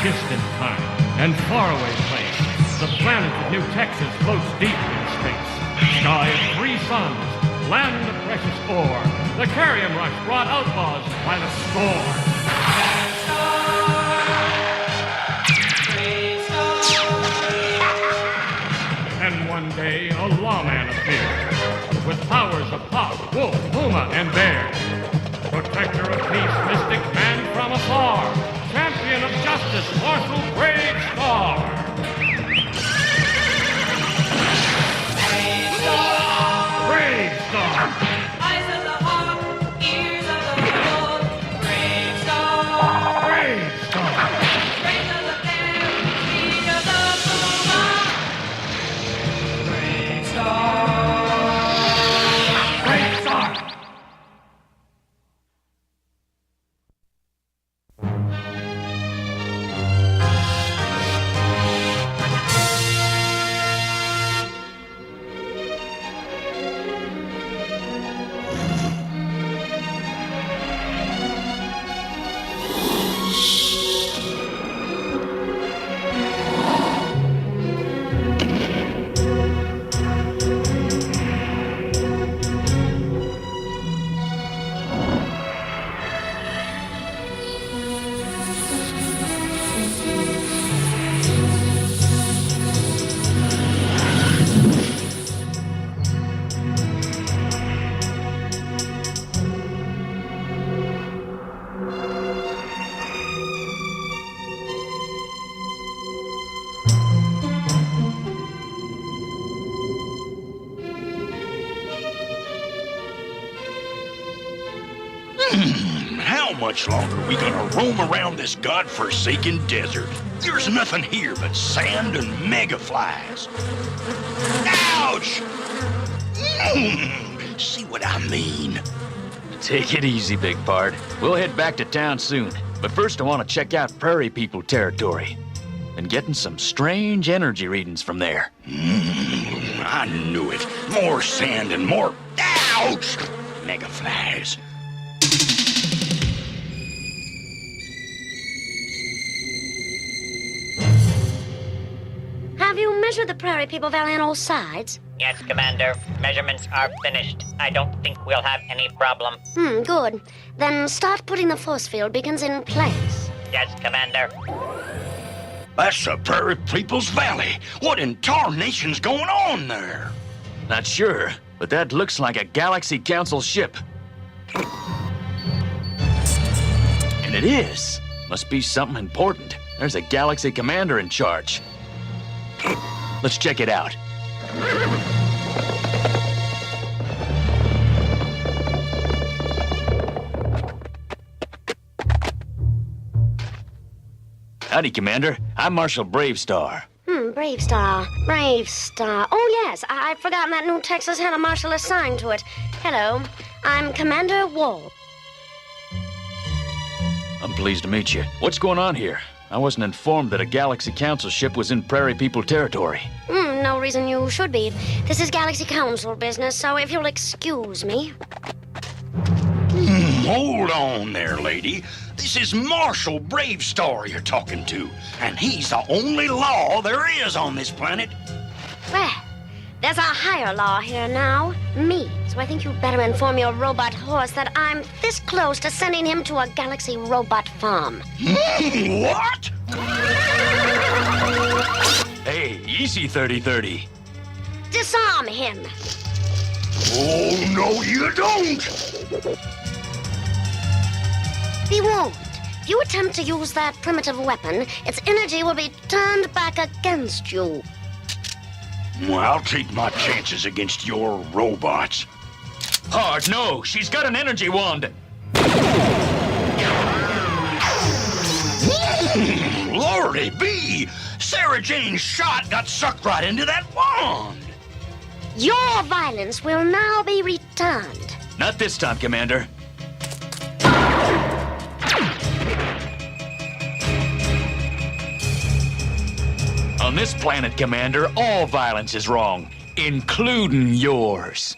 distant time and faraway place, the planet of New Texas floats deep in space. Sky of 3 suns, land of precious ore. The Carrion Rush brought outlaws by the score. And one day, a lawman appeared, with powers of hawk, wolf, puma, and bear. Protector of peace, mystic man from afar, champion of justice, Marshal Bravestarr. Bravestarr! Eyes of the hawk, ears of the wolf. Bravestarr! Bravestarr! Strength of the bear, speed of the puma. Bravestarr! Bravestarr! How much longer are we gonna roam around this godforsaken desert? There's nothing here but sand and megaflies. Ouch! See what I mean? Take it easy, Big Pard. We'll head back to town soon. But first I want to check out Prairie People territory. Been getting some strange energy readings from there. I knew it. More sand and more... Ouch! Megaflies. Have you measured the Prairie People Valley on all sides? Yes, Commander. Measurements are finished. I don't think we'll have any problem. Good. Then start putting the force field beacons in place. Yes, Commander. That's the Prairie People's Valley. What in tarnation's going on there? Not sure, but that looks like a Galaxy Council ship. And it is. Must be something important. There's a Galaxy Commander in charge. Let's check it out. Howdy, Commander. I'm Marshal Bravestarr. Bravestarr. Bravestarr. Oh, yes. I'd forgotten that New Texas had a marshal assigned to it. Hello. I'm Commander Wall. I'm pleased to meet you. What's going on here? I wasn't informed that a Galaxy Council ship was in Prairie People territory. No reason you should be. This is Galaxy Council business, so if you'll excuse me. Hold on there, lady. This is Marshal Bravestarr you're talking to, and he's the only law there is on this planet. Well, there's a higher law here now. Me. So I think you'd better inform your robot horse that I'm this close to sending him to a Galaxy robot farm. What? Hey, easy 30-30. Disarm him. Oh, no, you don't. Be warned. If you attempt to use that primitive weapon, its energy will be turned back against you. Well, I'll take my chances against your robots. Hard, no. She's got an energy wand. Lordy be! Sarah Jane's shot got sucked right into that wand. Your violence will now be returned. Not this time, Commander. On this planet, Commander, all violence is wrong, including yours.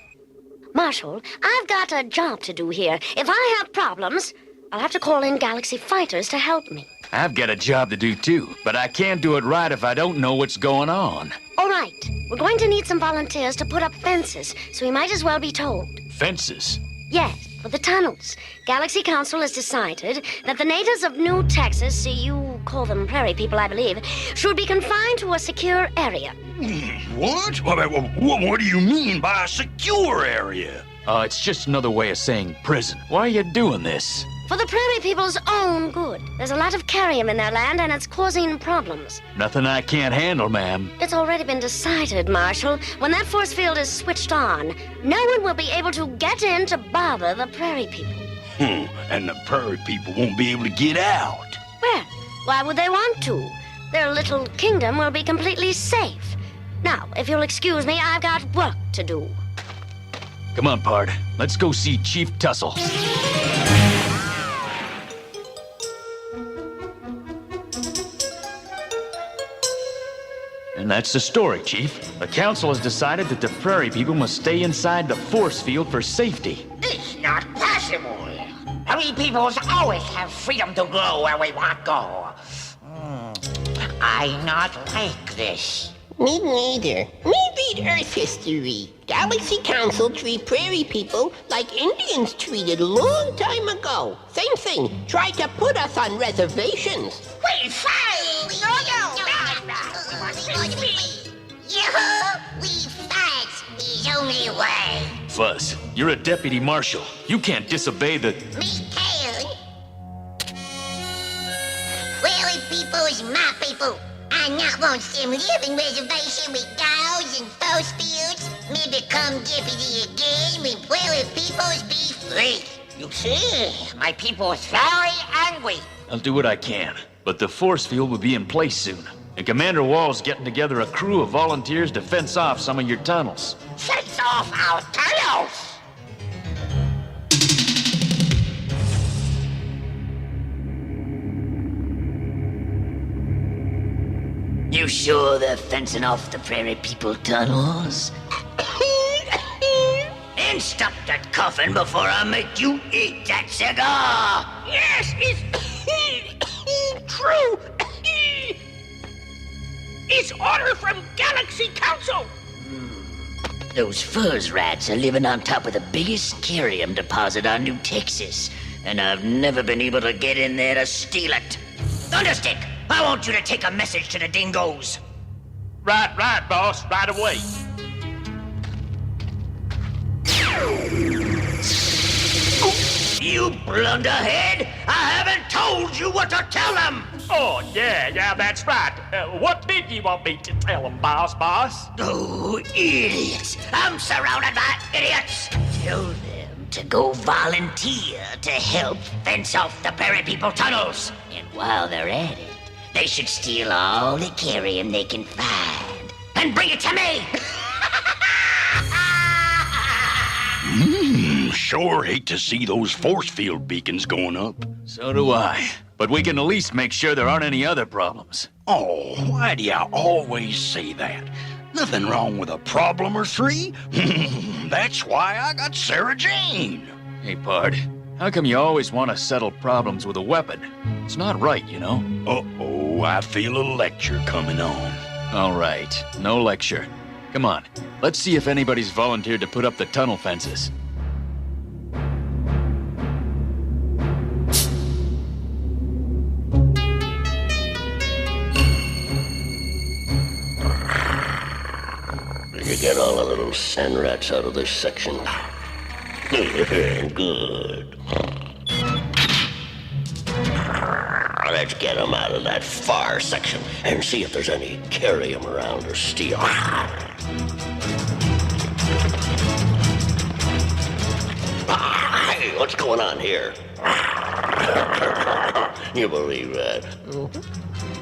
Marshal, I've got a job to do here. If I have problems, I'll have to call in Galaxy fighters to help me. I've got a job to do too, but I can't do it right if I don't know what's going on. All right, we're going to need some volunteers to put up fences, so we might as well be told. Fences? Yes, for the tunnels. Galaxy Council has decided that the natives of New Texas, you call them Prairie people, I believe, should be confined to a secure area. What? What do you mean by a secure area? It's just another way of saying prison. Why are you doing this? For the Prairie people's own good. There's a lot of carrium in their land, and it's causing problems. Nothing I can't handle, ma'am. It's already been decided, Marshal. When that force field is switched on, no one will be able to get in to bother the Prairie people. And the Prairie people won't be able to get out. Well, why would they want to? Their little kingdom will be completely safe. Now, if you'll excuse me, I've got work to do. Come on, Pard. Let's go see Chief Tussle. And that's the story, Chief. The council has decided that the Prairie people must stay inside the force field for safety. It's not possible. We peoples always have freedom to go where we want to go. I not like this. Me neither. Me read Earth history. Galaxy Council treat Prairie people like Indians treated a long time ago. Same thing. Try to put us on reservations. We fight! We fight the only way. Fuzz, you're a deputy marshal. You can't disobey the... Me can. Prairie people is my people. I not want them living reservation with cows and force fields. Me become deputy again when Prairie peoples be free. You see, my people is very angry. I'll do what I can, but the force field will be in place soon. And Commander Wall's getting together a crew of volunteers to fence off some of your tunnels. Fence off our tunnels! You sure they're fencing off the Prairie people tunnels? And stop that coughing before I make you eat that cigar! Yes, it's true. It's order from Galaxy Council. Those fuzz rats are living on top of the biggest carrium deposit on New Texas, and I've never been able to get in there to steal it. Thunderstick, I want you to take a message to the dingoes. Right, boss, right away. You blunderhead! I haven't told you what to tell them! Oh, yeah, that's right. What did you want me to tell them, boss? Oh, idiots! I'm surrounded by idiots! Tell them to go volunteer to help fence off the Prairie people tunnels. And while they're at it, they should steal all the carrium they can find and bring it to me! Sure hate to see those force field beacons going up. So do I. But we can at least make sure there aren't any other problems. Oh, why do you always say that? Nothing wrong with a problem or three. That's why I got Sarah Jane. Hey, Pard, how come you always want to settle problems with a weapon? It's not right, you know? Uh-oh, I feel a lecture coming on. All right, no lecture. Come on, let's see if anybody's volunteered to put up the tunnel fences. You get all the little sand rats out of this section. Good. Let's get them out of that far section and see if there's any carrium around or steel. Hey, what's going on here? You believe that? Mm-hmm.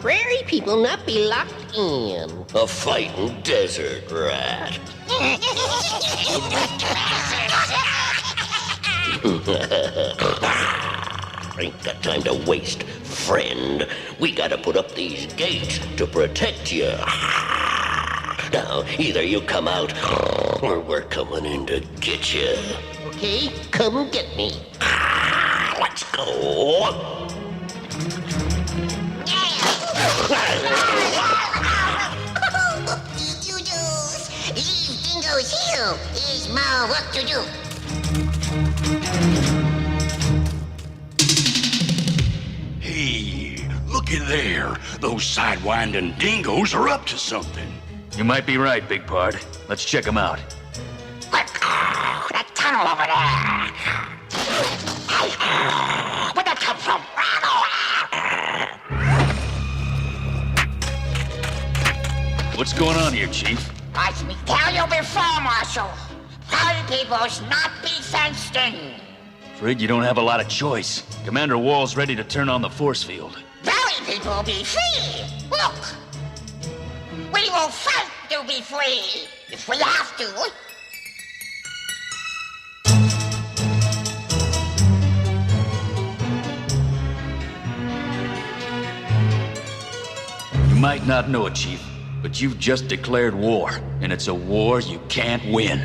Prairie people not be locked in. A fighting desert rat. Ain't got time to waste, friend. We gotta put up these gates to protect you. Now, either you come out, or we're coming in to get you. Okay, come get me. Let's go. Still, there's more work to do. Hey, looky there. Those sidewinding dingoes are up to something. You might be right, Big Pard. Let's check them out. That tunnel over there. Where'd that come from? What's going on here, Chief? As me tell you before, Marshal, prairie peoples not be fenced in. Frig, you don't have a lot of choice. Commander Wall's ready to turn on the force field. Prairie people be free. Look, we will fight to be free if we have to. You might not know it, Chief, but you've just declared war, and it's a war you can't win.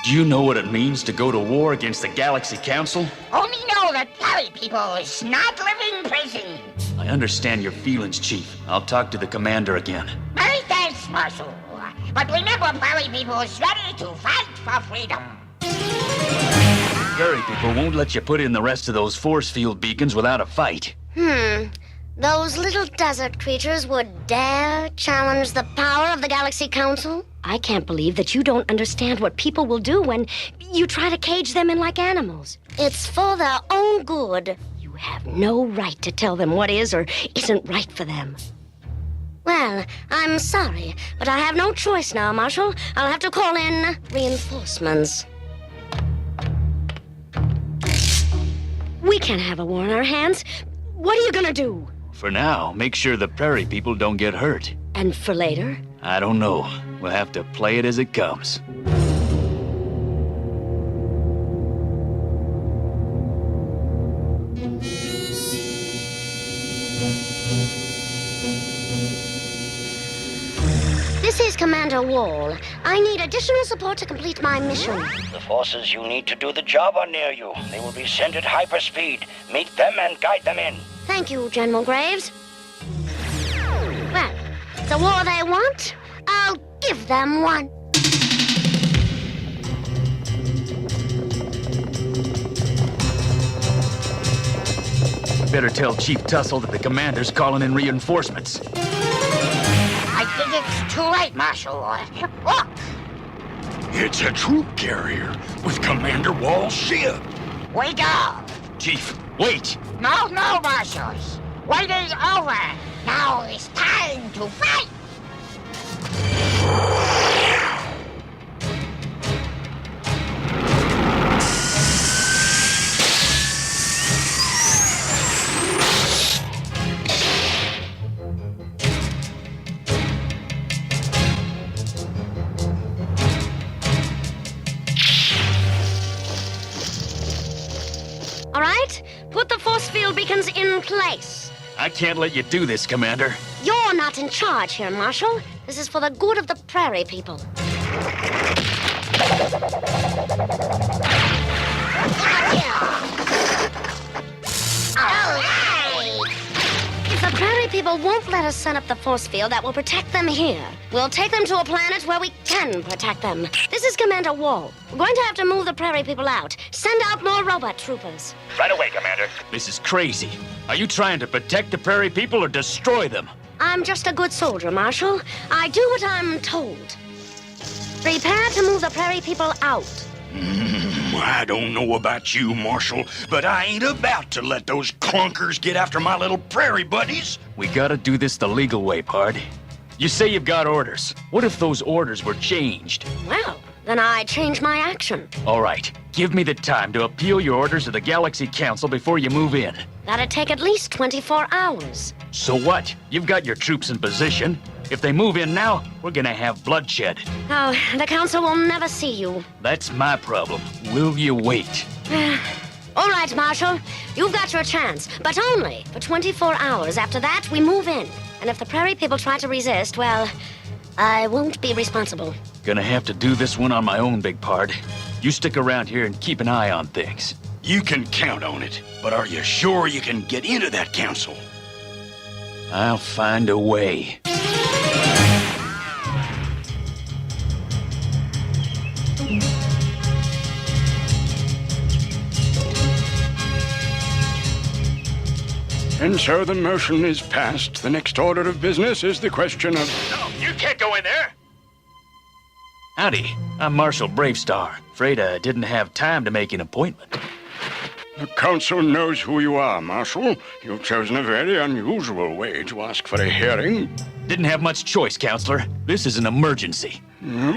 Do you know what it means to go to war against the Galaxy Council? Only know that prairie people is not living prisons. I understand your feelings, Chief. I'll talk to the commander again. Many thanks, Marshal. But remember, prairie people is ready to fight for freedom. Prairie people won't let you put in the rest of those force field beacons without a fight. Those little desert creatures would dare challenge the power of the Galaxy Council? I can't believe that you don't understand what people will do when you try to cage them in like animals. It's for their own good. You have no right to tell them what is or isn't right for them. Well, I'm sorry, but I have no choice now, Marshal. I'll have to call in reinforcements. We can't have a war on our hands. What are you gonna do? For now, make sure the prairie people don't get hurt. And for later? I don't know. We'll have to play it as it comes. This is Commander Wall. I need additional support to complete my mission. The forces you need to do the job are near you. They will be sent at hyperspeed. Meet them and guide them in. Thank you, General Graves. Well, the war they want, I'll give them one. Better tell Chief Tussle that the commander's calling in reinforcements. I think it's too late, Marshal. Look! It's a troop carrier with Commander Wall's ship. We go! Chief, wait! No, Marshals. Waiting's over. Now it's time to fight! All right? Put the force field beacons in place. I can't let you do this, Commander. You're not in charge here, Marshal. This is for the good of the prairie people. If the prairie people won't let us set up the force field that will protect them here, we'll take them to a planet where we can protect them. This is Commander Wall. We're going to have to move the prairie people out. Send out more robot troopers. Right away, Commander. This is crazy. Are you trying to protect the prairie people or destroy them? I'm just a good soldier, Marshal. I do what I'm told. Prepare to move the prairie people out. I don't know about you, Marshal, but I ain't about to let those clunkers get after my little prairie buddies. We gotta do this the legal way, Pard. You say you've got orders. What if those orders were changed? Well, then I change my action. All right, give me the time to appeal your orders to the Galaxy Council before you move in. That'd take at least 24 hours. So what? You've got your troops in position. If they move in now, we're gonna have bloodshed. Oh, the council will never see you. That's my problem. Will you wait? All right, Marshal. You've got your chance, but only for 24 hours. After that, we move in. And if the prairie people try to resist, well, I won't be responsible. Gonna have to do this one on my own, Big Pard. You stick around here and keep an eye on things. You can count on it, but are you sure you can get into that council? I'll find a way. And so the motion is passed. The next order of business is the question of... No, you can't go in there! Howdy, I'm Marshal Bravestarr. Afraid I didn't have time to make an appointment. The council knows who you are, Marshal. You've chosen a very unusual way to ask for a hearing. Didn't have much choice, Counselor. This is an emergency.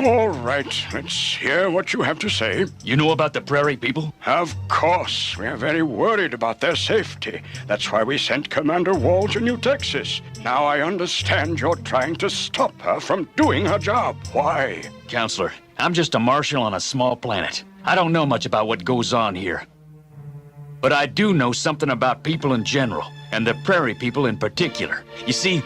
All right, let's hear what you have to say. You know about the Prairie people? Of course. We are very worried about their safety. That's why we sent Commander Wall to New Texas. Now I understand you're trying to stop her from doing her job. Why? Counselor, I'm just a marshal on a small planet. I don't know much about what goes on here. But I do know something about people in general, and the Prairie people in particular. You see,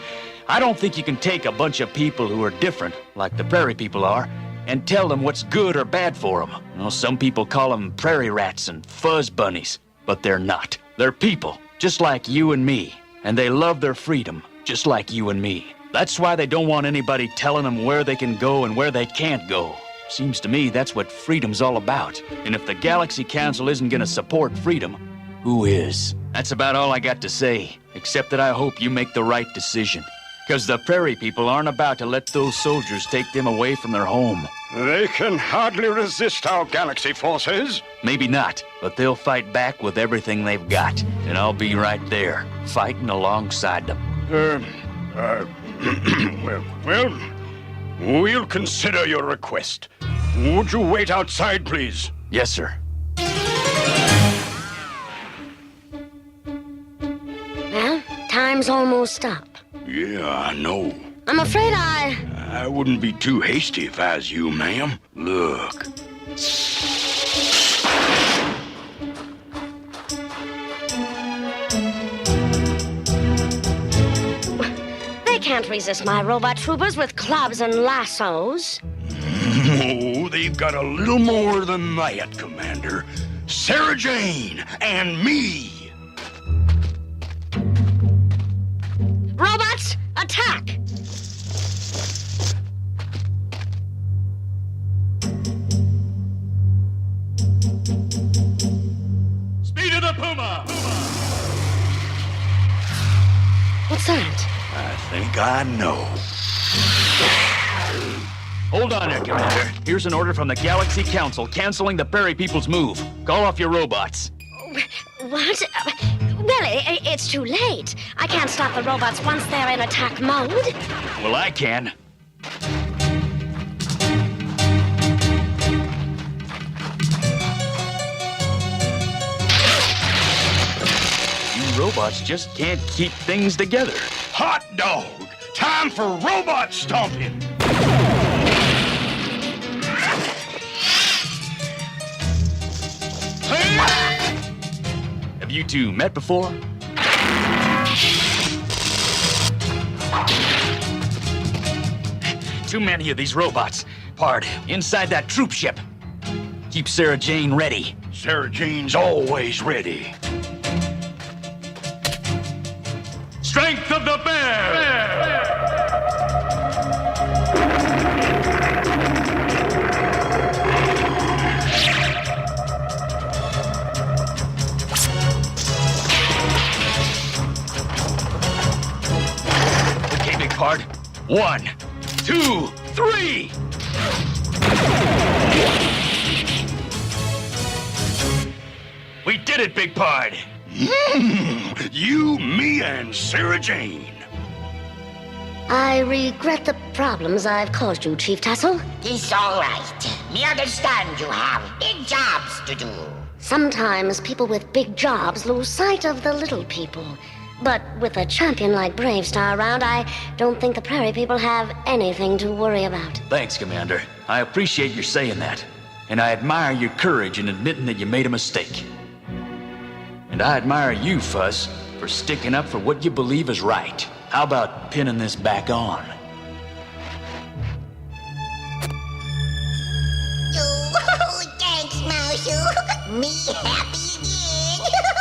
I don't think you can take a bunch of people who are different, like the Prairie people are, and tell them what's good or bad for them. You know, some people call them prairie rats and fuzz bunnies, but they're not. They're people, just like you and me, and they love their freedom, just like you and me. That's why they don't want anybody telling them where they can go and where they can't go. Seems to me that's what freedom's all about. And if the Galaxy Council isn't gonna support freedom, who is? That's about all I got to say, except that I hope you make the right decision. Because the Prairie people aren't about to let those soldiers take them away from their home. They can hardly resist our Galaxy forces. Maybe not, but they'll fight back with everything they've got. And I'll be right there, fighting alongside them. Well, we'll consider your request. Would you wait outside, please? Yes, sir. Well, time's almost up. Yeah, I know. I'm afraid I wouldn't be too hasty if I was you, ma'am. Look. They can't resist my robot troopers with clubs and lassos. Oh, they've got a little more than that, Commander. Sarah Jane and me. Robots, attack! Speed of the Puma! What's that? I think I know. Hold on there, Commander. Here's an order from the Galaxy Council canceling the Prairie people's move. Call off your robots. What? Well, it's too late. I can't stop the robots once they're in attack mode. Well, I can. You robots just can't keep things together. Hot dog! Time for robot stomping! Have you two met before? Too many of these robots. Pard, inside that troop ship. Keep Sarah Jane ready. Sarah Jane's always ready. Strength of the bear! Okay, big Pard. 1, 2, 3! We did it, big Pard! You, me, and Sarah Jane. I regret the problems I've caused you, Chief Tassel. It's all right. Me understand you have big jobs to do. Sometimes people with big jobs lose sight of the little people. But with a champion like Bravestarr around, I don't think the Prairie people have anything to worry about. Thanks, Commander. I appreciate your saying that. And I admire your courage in admitting that you made a mistake. And I admire you, Fuzz, for sticking up for what you believe is right. How about pinning this back on? Oh, thanks, Marshal. Me happy again.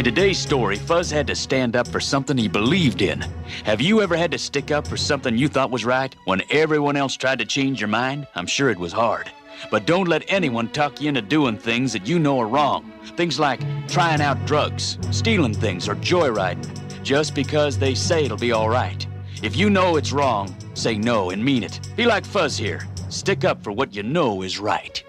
In today's story, Fuzz had to stand up for something he believed in. Have you ever had to stick up for something you thought was right when everyone else tried to change your mind? I'm sure it was hard. But don't let anyone talk you into doing things that you know are wrong. Things like trying out drugs, stealing things, or joyriding, just because they say it'll be all right. If you know it's wrong, say no and mean it. Be like Fuzz here. Stick up for what you know is right.